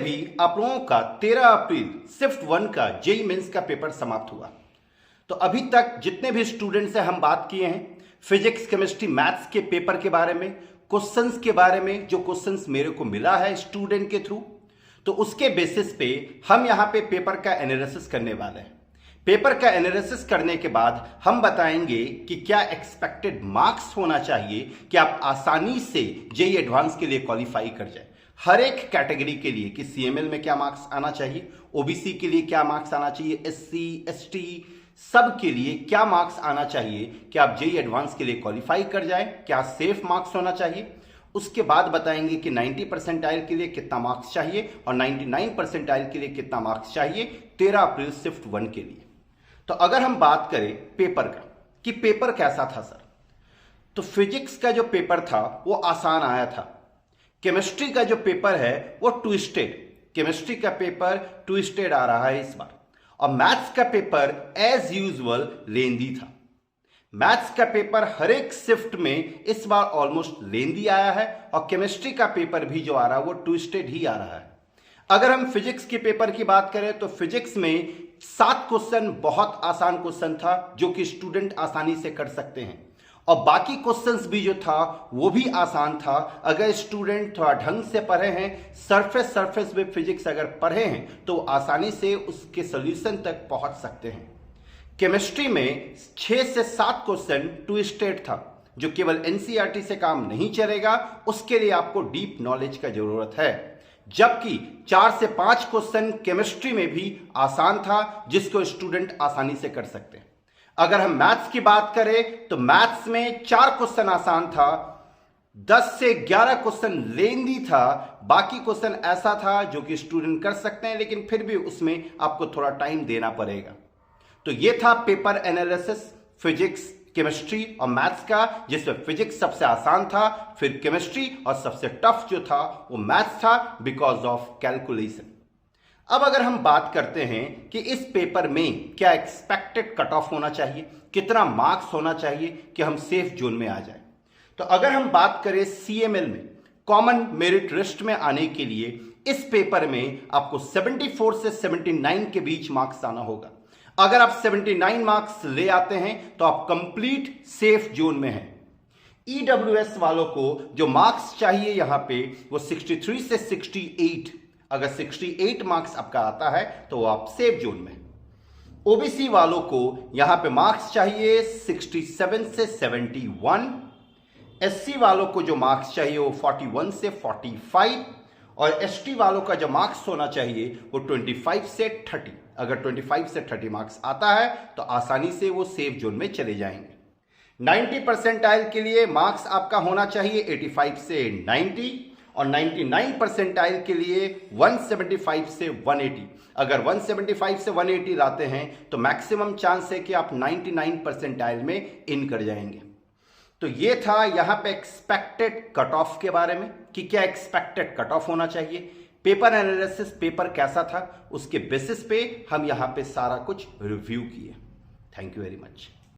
अभी आप लोगों का 13 अप्रैल शिफ्ट 1 का जेई मेंस का पेपर समाप्त हुआ। तो अभी तक जितने भी स्टूडेंट्स से हम बात किए हैं फिजिक्स, केमिस्ट्री, मैथ्स के पेपर के बारे में, क्वेश्चंस के बारे में, जो क्वेश्चंस मेरे को मिला है स्टूडेंट के थ्रू, तो उसके बेसिस पे हम यहाँ पे पेपर का एनालिसिस करने वाले हैं। पेपर का एनालिसिस करने के बाद हम बताएंगे कि क्या एक्सपेक्टेड मार्क्स होना चाहिए कि आप आसानी से जेई एडवांस के लिए क्वालिफाई कर जाए। हर एक कैटेगरी के लिए कि सीएमएल में क्या मार्क्स आना चाहिए, ओबीसी के लिए क्या मार्क्स आना चाहिए, एससी, एसटी सब के लिए क्या मार्क्स आना चाहिए कि आप जेई एडवांस के लिए क्वालिफाई कर जाएं, क्या सेफ मार्क्स होना चाहिए। उसके बाद बताएंगे कि 90 परसेंटाइल के लिए कितना मार्क्स चाहिए और 99 परसेंटाइल के लिए कितना मार्क्स चाहिए 13 अप्रैल शिफ्ट 1 के लिए। तो अगर हम बात करें पेपर का कि पेपर कैसा था सर, तो फिजिक्स का जो पेपर था वो आसान आया था। केमिस्ट्री का जो पेपर है वो ट्विस्टेड, केमिस्ट्री का पेपर ट्विस्टेड आ रहा है इस बार। और मैथ्स का पेपर एज यूजुअल लेंदी था। मैथ्स का पेपर हर एक शिफ्ट में इस बार ऑलमोस्ट लेंदी आया है और केमिस्ट्री का पेपर भी जो आ रहा है वो ट्विस्टेड ही आ रहा है। अगर हम फिजिक्स के पेपर की बात करें तो फिजिक्स में 7 क्वेश्चन बहुत आसान क्वेश्चन था जो कि स्टूडेंट आसानी से कर सकते हैं, और बाकी क्वेश्चंस भी जो था वो भी आसान था। अगर स्टूडेंट थोड़ा ढंग से पढ़े हैं, सरफेस में फिजिक्स अगर पढ़े हैं तो आसानी से उसके सोल्यूशन तक पहुंच सकते हैं। केमिस्ट्री में 6 से 7 क्वेश्चन ट्विस्टेड था जो केवल एनसीईआरटी से काम नहीं चलेगा, उसके लिए आपको डीप नॉलेज का जरूरत है। जबकि 4 से 5 क्वेश्चन केमिस्ट्री में भी आसान था जिसको स्टूडेंट आसानी से कर सकते हैं। अगर हम मैथ्स की बात करें तो मैथ्स में 4 क्वेश्चन आसान था, 10 से 11 क्वेश्चन लेंदी था, बाकी क्वेश्चन ऐसा था जो कि स्टूडेंट कर सकते हैं लेकिन फिर भी उसमें आपको थोड़ा टाइम देना पड़ेगा। तो ये था पेपर एनालिसिस फिजिक्स, केमिस्ट्री और मैथ्स का, जिसमें फिजिक्स सबसे आसान था, फिर केमिस्ट्री और सबसे टफ जो था वो मैथ्स था बिकॉज ऑफ कैलकुलेशन। अब अगर हम बात करते हैं कि इस पेपर में क्या एक्सपेक्टेड कट ऑफ होना चाहिए, कितना मार्क्स होना चाहिए कि हम सेफ जोन में आ जाए, तो अगर हम बात करें सीएमएल में कॉमन मेरिट लिस्ट में आने के लिए इस पेपर में आपको 74 से 79 के बीच मार्क्स आना होगा। अगर आप 79 मार्क्स ले आते हैं तो आप कंप्लीट सेफ जोन में हैं। ईडब्ल्यूएस वालों को जो मार्क्स चाहिए यहां पे वो 63 से 68, अगर 68 मार्क्स आपका आता है तो आप सेफ जोन में। ओबीसी वालों को यहां पे मार्क्स चाहिए 67 से 71, एससी वालों को जो मार्क्स चाहिए वो 41 से 45, और एसटी वालों का जो मार्क्स होना चाहिए वो 25 से 30। अगर 25 से 30 मार्क्स आता है तो आसानी से वो सेफ जोन में चले जाएंगे। 90 परसेंटाइल के लिए मार्क्स आपका होना चाहिए 85 से 90, और 99 परसेंटाइल के लिए 175 से 180। अगर 175 से 180 लाते हैं तो मैक्सिमम चांस है कि आप 99 परसेंटाइल में इन कर जाएंगे। तो ये था यहाँ पे एक्सपेक्टेड कट ऑफ के बारे में कि क्या एक्सपेक्टेड कट ऑफ होना चाहिए। पेपर एनालिसिस पेपर कैसा था उसके बेसिस पे हम यहाँ पे सारा कुछ रिव्यू किए। Thank you very much.